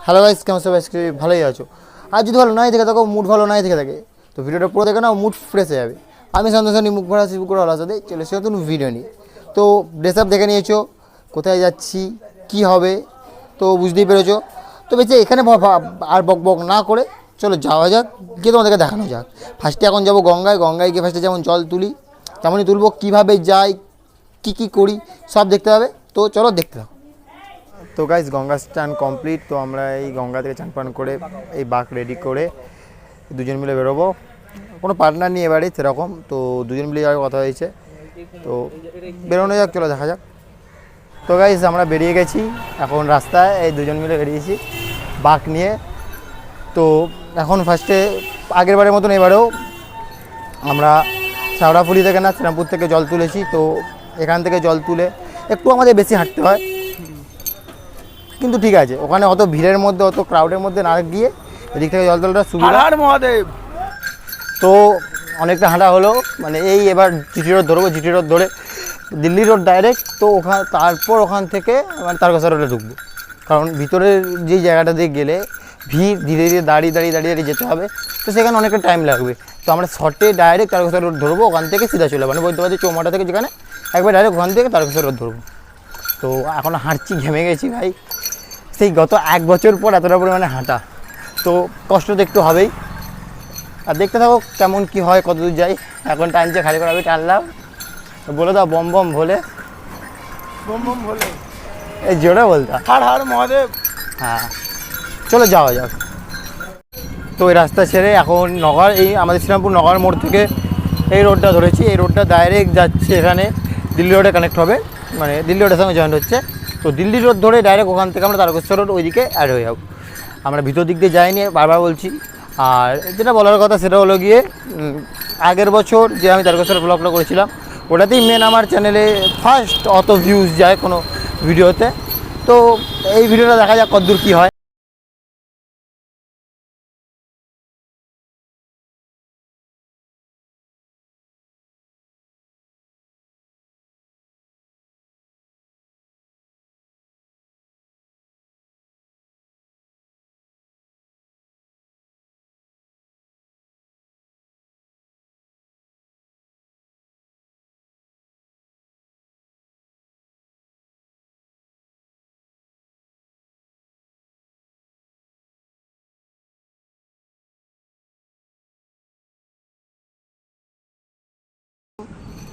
Hello guys, কেমন সবাই? আজকে ভালোই আছো? আর যদি ভালো নাই থেকে থাকো, মুড ভালো নাই থেকে থাকে, তো ভিডিওটা পুরো দেখে নাও, মুড ফ্রেশ হয়ে যাবে। আমি সন্তোষানি মুখ ভরা শিবু করে হলার সাথে চলে এসে নতুন ভিডিও নিয়ে। তো ড্রেস আপ দেখে নিয়েছো, কোথায় যাচ্ছি, কি হবে, তো বুঝতেই পেরেছো। তো বেশি এখানে আর বক বক না করে চলো যাওয়া যাক, গিয়ে তোমাদেরকে দেখানো যাক। ফার্স্টে এখন যাবো গঙ্গায়। গঙ্গায় গিয়ে ফার্স্টে যেমন জল তুলি তেমনই তুলবো, কীভাবে যাই, কী করি সব দেখতে হবে। তো চলো দেখতে থাকো। তো গাইস, গঙ্গা স্নান কমপ্লিট। তো আমরা এই গঙ্গা থেকে চান পান করে এই বাঘ রেডি করে দুজন মিলে বেরোবো। কোনো পার্টনার নিয়ে এবারে সেরকম, তো দুজন মিলে যাওয়ার কথা হয়েছে। তো বেরোনো যাক, চলো দেখা যাক। তো গাইস, আমরা বেরিয়ে গেছি এখন রাস্তায়, এই দুজন মিলে বেরিয়েছি বাঘ নিয়ে। তো এখন ফার্স্টে আগের বারের মতন এবারেও আমরা শ্যাওড়াফুলি থেকে না শ্রীরামপুর থেকে জল তুলেছি। তো এখান থেকে জল তুলে একটু আমাদের বেশি হাঁটতে হয়, কিন্তু ঠিক আছে, ওখানে অত ভিড়ের মধ্যে অত ক্রাউডের মধ্যে না গিয়ে এদিক থেকে জল তোলাটা সুবিধা। মহাদেব। তো অনেকটা হাঁটা হলো, মানে এই এবার জিটি রোড ধরবো, জিটি রোড ধরে দিল্লি রোড ডাইরেক্ট। তো তারপর ওখান থেকে মানে তারকেশ্বর রোডে ঢুকবো, কারণ ভিতরের যেই জায়গাটা দিয়ে গেলে ভিড়, ধীরে ধীরে দাঁড়িয়ে যেতে হবে, তো সেখানে অনেকটা টাইম লাগবে। তো আমরা শর্টে ডাইরেক্ট তারকেশ্বর রোড ধরবো, ওখান থেকে সিধা চলে মানে বৈদ্যবাদী চৌমাটা থেকে যেখানে একবার ডাইরেক্ট ওখান থেকে তারকেশ্বর রোড ধরবো। তো এখন হাঁটছি, ঘেমে গেছি ভাই, সেই গত 1 বছর পর এতটা পরিমাণে হাঁটা, তো কষ্ট তো একটু হবেই। আর দেখতে থাকো কেমন কি হয়, কত দূর যাই। এখন টানছে খালি করে আমি টানলাম, বলে দাও বম বম ভোলে, বম বম ভোলে, এই জোরে বলতা হার হার মহাদেব। হ্যাঁ, চলো যাওয়া যাক। তো এই রাস্তা ছেড়ে এখন নগর, এই আমাদের শ্রীরামপুর নগর মোড় থেকে এই রোডটা ধরেছি। এই রোডটা ডাইরেক্ট যাচ্ছে এখানে দিল্লি রোডে কানেক্ট হবে, মানে দিল্লি রোডের সঙ্গে জয়েন্ট হচ্ছে। তো দিল্লি রোড ধরে ডাইরেক্ট ওখান থেকে আমরা তারকেশ্বর রোড ওইদিকে অ্যাড হয়ে যাবো। আমরা ভিতর দিক দিয়ে যাইনি, বারবার বলছি। আর যেটা বলার কথা সেটা হলো গিয়ে, আগের বছর যে আমি তারকেশ্বর ব্লগটা করেছিলাম, ওটাতেই মেন আমার চ্যানেলে ফার্স্ট অত ভিউজ যায় কোনো ভিডিওতে। তো এই ভিডিওটা দেখা যাক কতদূর কী হয়।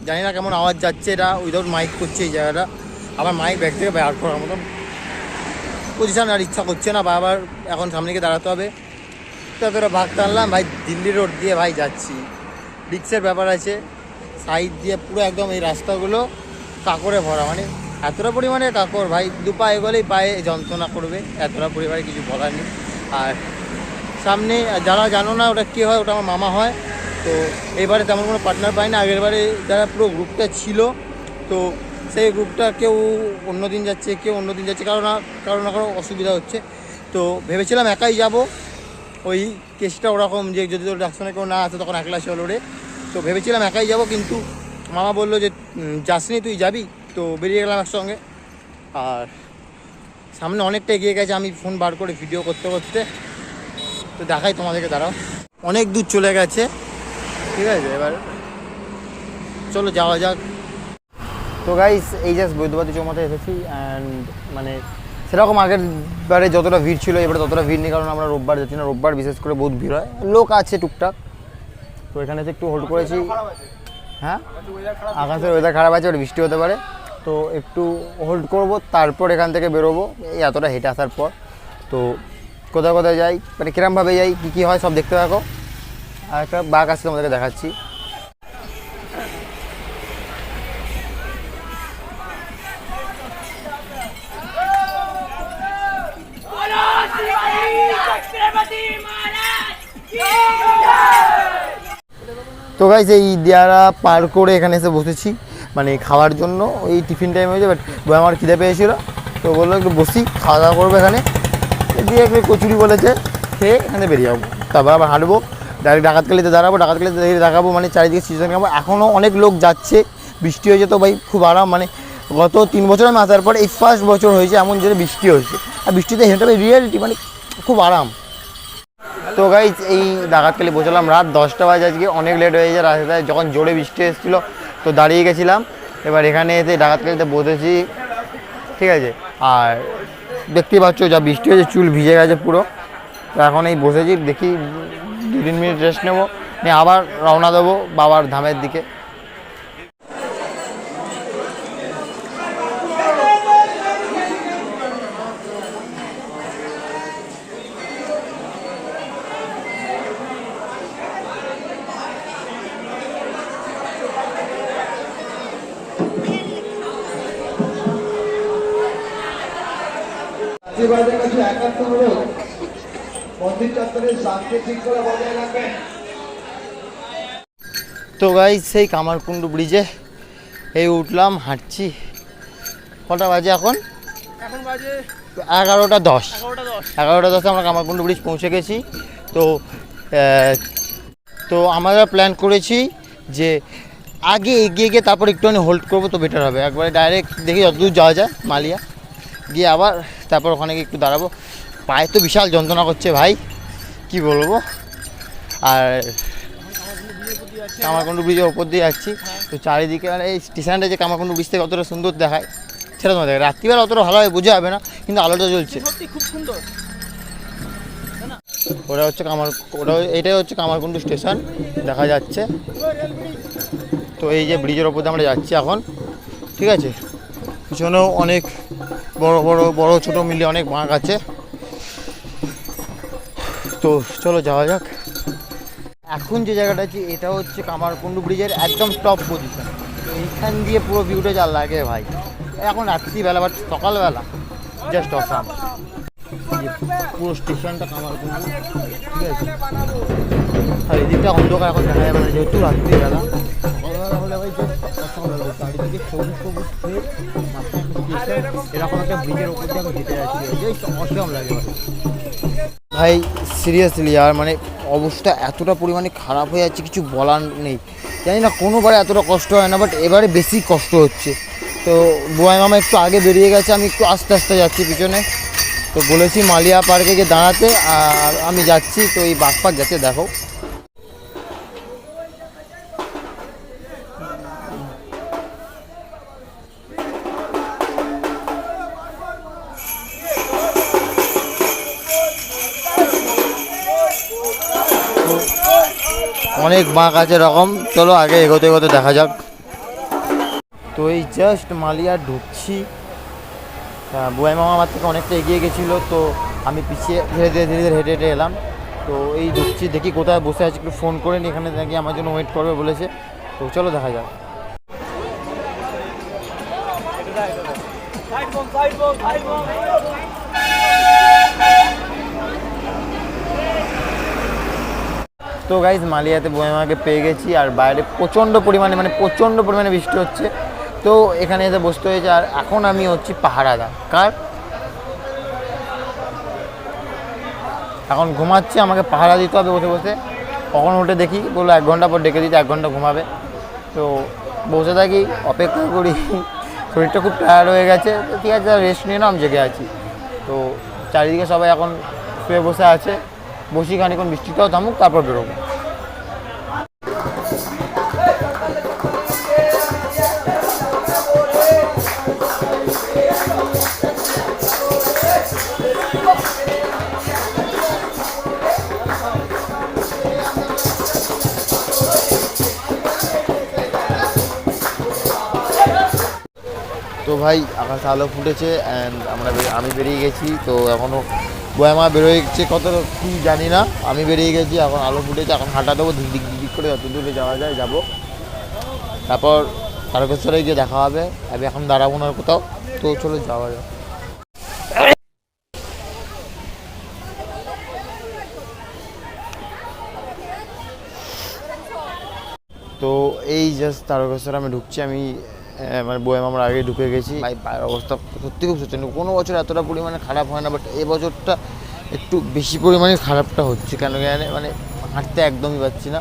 জানি না কেমন আওয়াজ যাচ্ছে, এটা উইদাউট মাইক করছে এই জায়গাটা। আবার মাইক ব্যাগ থেকে বের করার মতন পজিশন আর ইচ্ছা করছে না, বারবার এখন সামনে গিয়ে দাঁড়াতে হবে। তো এতটা ভাগ টানলাম ভাই, দিল্লি রোড দিয়ে ভাই যাচ্ছি, রিক্সের ব্যাপার আছে। সাইড দিয়ে পুরো একদম এই রাস্তাগুলো কাকড়ে ভরা, মানে এতটা পরিমাণে কাকড় ভাই, 2 পা এগোলেই পায়ে যন্ত্রণা করবে, এতটা পরিমাণে কিছু বলার নেই। আর সামনে যারা জানো না ওটা কী হয়, ওটা আমার মামা হয়। তো এবারে তেমন কোনো পার্টনার পাই না, আগের বারে যারা পুরো গ্রুপটা ছিল, তো সেই গ্রুপটা কেউ অন্য দিন যাচ্ছে, কেউ অন্য দিন যাচ্ছে, কারণ না কারো অসুবিধা হচ্ছে। তো ভেবেছিলাম একাই যাব, ওই কেসটা ওরকম যে যদি তোর ডাকশনে কেউ না আসে তখন একলা চলো রে। তো ভেবেছিলাম একাই যাব, কিন্তু মামা বললো যে যাসনি তুই যাবি, তো বেরিয়ে গেলাম একসঙ্গে। আর সামনে অনেকটা এগিয়ে গেছে, আমি ফোন বার করে ভিডিও করতে করতে, তো দেখাই তোমাদেরকে, দাঁড়াও। অনেক দূর চলে গেছে, ঠিক আছে, এবার চলো যাওয়া যাক। তো গাইস, এই জাস্ট বৈদ্যবাদী চৌমাথায় এসেছি। অ্যান্ড মানে সেরকম আগের বারে যতটা ভিড় ছিল এবারে ততটা ভিড় নেই, কারণ আমরা রোববার যাচ্ছি না। রোববার বিশেষ করে বহুত ভিড় হয়, লোক আছে টুকটাক। তো এখানে একটু হোল্ড করেছি। হ্যাঁ, আকাশের ওয়েদার খারাপ আছে, ওটা বৃষ্টি হতে পারে, তো একটু হোল্ড করব, তারপর এখান থেকে বেরোবো। এই এতটা হেঁটে আসার পর তো কোথায় কোথায় যাই, মানে কিরমভাবে যাই, কী কী হয় সব দেখতে থাকো। আর একটা বাঘ আসছে, তোমাদেরকে দেখাচ্ছি। তো গাইস, এই দিয়ারা পার করে এখানে এসে বসেছি, মানে খাওয়ার জন্য। ওই টিফিন টাইম হয়েছে, বাট আমার খিদে পেয়েছিল, তো বললো একটু বসি, খাওয়া দাওয়া করবো এখানে। দিয়ে একটু কচুরি বলেছে, খেয়ে এখানে বেরিয়ে যাবো, তারপর আবার হাঁটবো ডাইরেক্ট ডাকাতকালিতে দাঁড়াবো, ডাকাতকালিতে দেখাবো, মানে চারিদিকে সিজন খাবো। এখনও অনেক লোক যাচ্ছে, বৃষ্টি হয়েছে, তো ভাই খুব আরাম। মানে গত 3 বছর আমি আসার পর এই ফার্স্ট বছর হয়েছে এমন যে বৃষ্টি হয়েছে, আর বৃষ্টিতে হেঁটে রিয়েলিটি মানে খুব আরাম। তো গাইজ এই ডাকাতখালি বসলাম, রাত 10টা বাজে, আজকে অনেক লেট হয়ে যায়। রাস্তায় যখন জোরে বৃষ্টি এসেছিলো তো দাঁড়িয়ে গেছিলাম, এবার এখানে এসে ডাকাতখালিতে বসেছি, ঠিক আছে। আর দেখতেই পাচ্ছ যা বৃষ্টি হয়েছে, চুল ভিজে গেছে পুরো। তো এখন এই বসেছি, দেখি 2-3 মিনিট রেস্ট নেবো, নিয়ে আবার রওনা দেবো বাবার ধামের দিকে। তো গাইজ সেই কামারকুণ্ডু ব্রিজে এই উঠলাম, হাঁটছি। কটা বাজে এখন? এখন বাজে 11:10। 11:10। 11:10 আমরা কামারকুণ্ডু ব্রিজ পৌঁছে গেছি। তো তো আমরা প্ল্যান করেছি যে আগে এগিয়ে গিয়ে তারপর একটুখানি হোল্ড করবো, তো বেটার হবে। একবারে ডাইরেক্ট দেখি যতদূর যাওয়া যায় মালিয়া গিয়ে আবার তারপর ওখানে গিয়ে একটু দাঁড়াবো। পায়ে তো বিশাল যন্ত্রণা করছে ভাই, কি বলবো। আর কামারকুণ্ডু ব্রিজের ওপর দিয়ে যাচ্ছি, তো চারিদিকে মানে এই স্টেশনটা যে কামারকুণ্ডু ব্রিজ থেকে অতটা সুন্দর দেখায় সেটা তোমার দেখে রাত্রিবেলা অতটা ভালোভাবে বোঝা যাবে না, কিন্তু আলোটা জ্বলছে সত্যি খুব সুন্দর। ওটা হচ্ছে এটাই হচ্ছে কামারকুণ্ডু স্টেশন দেখা যাচ্ছে। তো এই যে ব্রিজের ওপর দিয়ে আমরা যাচ্ছি এখন, ঠিক আছে। পিছনেও অনেক বড় ছোট মিলিয়ে অনেক বাঁক আছে। তো চলো যাওয়া যাক। এখন যে জায়গাটা আছে এটা হচ্ছে কামারকুণ্ডু ব্রিজের একদম টপ পজিশন। তো এইখান দিয়ে পুরো ভিউটা যা লাগে ভাই, এখন রাত্রিবেলা বাট সকালবেলা জাস্ট অসাম। পুরো স্টেশনটা কামারকুণ্ডু, ঠিক আছে। আর এদিকটা অন্ধকার এখন দেখা যাবে না যেহেতু রাত্রিবেলা। সকালবেলা হলে ভাই জাস্ট অসাম লাগবে, চারিদিকে সবুজ সবুজ হয়ে এরকম একটা ব্রিজের ওপর দিয়ে আমি হেঁটে যাচ্ছি, জাস্ট অসাম লাগে ভাই। সিরিয়াসলি আর মানে অবস্থা এতটা পরিমাণে খারাপ হয়ে যাচ্ছে, কিছু বলার নেই। জানি না কোনোবারে এতটা কষ্ট হয় না, বাট এবারে বেশি কষ্ট হচ্ছে। তো বুয়াই মামা একটু আগে বেরিয়ে গেছে, আমি একটু আস্তে আস্তে যাচ্ছি পিছনে। তো বলেছি মালিয়া পার্কে গিয়ে দাঁড়াতে, আর আমি যাচ্ছি। তো এই বাঘ পাক যাচ্ছে দেখো। অনেক বাঁক আছে এরকম, চলো আগে এগোতে এগোতে দেখা যাক। তো এই জাস্ট মালিয়া ঢুকছি। বুয়াই মামা আমার থেকে অনেকটা এগিয়ে গেছিলো, তো আমি পিছিয়ে ধীরে ধীরে ধীরে ধীরে হেঁটে হেঁটে এলাম। তো এই ঢুকছি, দেখি কোথায় বসে আছে, একটু ফোন করে নি, এখানে নাকি আমার জন্য ওয়েট করবে বলেছে। তো চলো দেখা যাক। তো গাইজ মালিয়াতে বুয়াই মামাকে পেয়ে গেছি, আর বাইরে প্রচণ্ড পরিমাণে বৃষ্টি হচ্ছে। তো এখানে এসে বসতে হয়েছে। আর এখন আমি হচ্ছি পাহারাদা কার, এখন ঘুমাচ্ছি, আমাকে পাহারা দিতে হবে বসে বসে। কখন উঠে দেখি, বললো 1 ঘন্টা পর ডেকে দিতে, 1 ঘন্টা ঘুমাবে। তো বসে থাকি, অপেক্ষা করি। শরীরটা খুব টায়ার্ড হয়ে গেছে, তো ঠিক আছে রেস্ট নিয়ে নাও, আমি জেগে আছি। তো চারিদিকে সবাই এখন শুয়ে বসে আছে, বসি খানিক্ষণ, বৃষ্টিটাও থামুক তারপর বেরোবো। তো ভাই আকাশ আলো ফুটেছে অ্যান্ড আমি বেরিয়ে গেছি। তো এখনও বুয়াই মা বেরোয় গেছে, কত কী জানি না, আমি বেরিয়ে গেছি। এখন আলো ফুটেছে, এখন হাঁটা দেবো দিক দিক করে, যত দূরে যাওয়া যায় যাবো। তারপর তারকেশ্বরে গিয়ে দেখা হবে। আমি এখন দাঁড়াবো না কোথাও, তো চলো যাওয়া যায়। তো এই জাস্ট তারকেশ্বরে আমি ঢুকছি। আমি মানে বুয়াই মামার আগে ঢুকে গেছি। ভাই পায়ের অবস্থা সত্যি খুব শোচনীয়। কোনো বছর এতটা পরিমাণে খারাপ হয় না, বাট এই বছরটা একটু বেশি পরিমাণে খারাপটা হচ্ছে। কেন জানি মানে হাঁটতে একদমই পাচ্ছি না।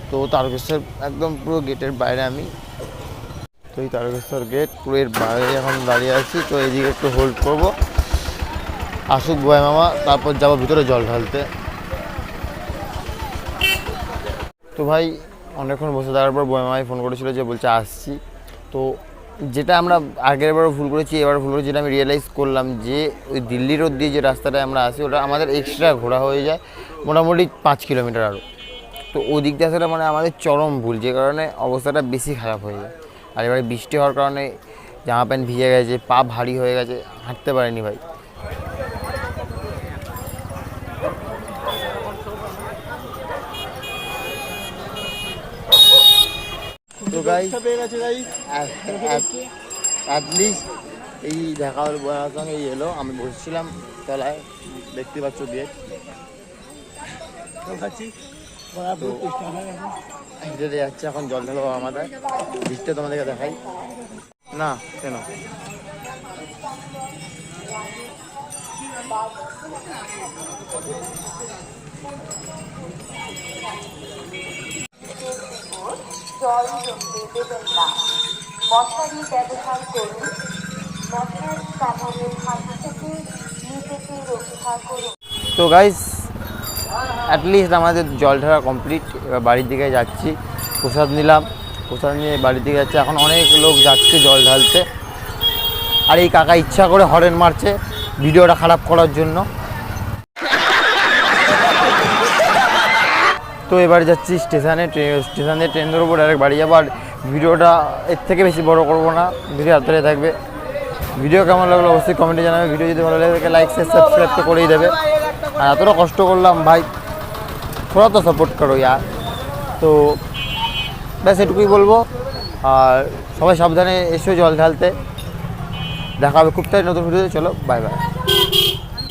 তো তারকেশ্বর একদম পুরো গেটের বাইরে আমি। তো এই তারকেশ্বর গেট পুরো এর বাইরে এখন দাঁড়িয়ে আছি। তো এইদিকে একটু হোল্ড করবো, আসুক বয় মামা, তারপর যাবো ভিতরে জল ঢালতে। তো ভাই অনেকক্ষণ বসে থাকার পর বয় মামাই ফোন করেছিল যে বলছে আসছি। তো যেটা আমরা আগের বারও ভুল করেছি, এবার ভুল করেছি, যেটা আমি রিয়েলাইজ করলাম যে ওই দিল্লি রোড দিয়ে যে রাস্তাটায় আমরা আসি ওটা আমাদের এক্সট্রা ঘোরা হয়ে যায় মোটামুটি 5 কিলোমিটার আরও। তো ওই দিক দিয়ে আসাটা মানে আমাদের চরম ভুল, যে কারণে অবস্থাটা বেশি খারাপ হয়ে যায়। আর এবারে বৃষ্টি হওয়ার কারণে জামা প্যান্ট ভিজে গেছে, পা ভারী হয়ে গেছে, হাঁটতে পারিনি ভাই। তো গাইস অ্যাটলিস্ট এই দেখা হল বয়ার সঙ্গে এই এলো, আমি বসছিলাম তলায়, দেখতে পাচ্ছ দিয়ে হেঁটে যাচ্ছে এখন জল ঢালো আমাদের। বৃষ্টিটা তোমাদেরকে দেখাই না কেন। জল জমতে দেবেন না, মশারি ব্যবহার করুন, মশার কামড়ের হাত থেকে নিজেকে রক্ষা করুন। তো গাইস অ্যাটলিস্ট আমাদের জল ঢালা কমপ্লিট, এবার বাড়ির দিকে যাচ্ছি। প্রসাদ নিলাম, প্রসাদ নিয়ে বাড়ির দিকে যাচ্ছে। এখন অনেক লোক যাচ্ছে জল ঢালতে, আর এই কাকা ইচ্ছা করে হরেন মারছে ভিডিওটা খারাপ করার জন্য। তো এবার যাচ্ছি স্টেশনে, স্টেশনে ট্রেন ধরবো, ডাইরেক্ট বাড়ি যাবো। আর ভিডিওটা এর থেকে বেশি বড় করবো না, ভিডিও হাতে থাকবে। ভিডিও কেমন লাগলো অবশ্যই কমেন্টে জানাবে। ভিডিও যদি ভালো লাগে লাইক শেয়ার সাবস্ক্রাইব তো করেই দেবে। আর এতটা কষ্ট করলাম ভাই, থোড়া তো সাপোর্ট করো ইয়ার। তো ব্যাস এটুকুই বলবো। আর সবাই সাবধানে এসো জল ঢালতে। দেখা হবে খুব তাই নতুন ভিডিওতে। চলো বাই বাই।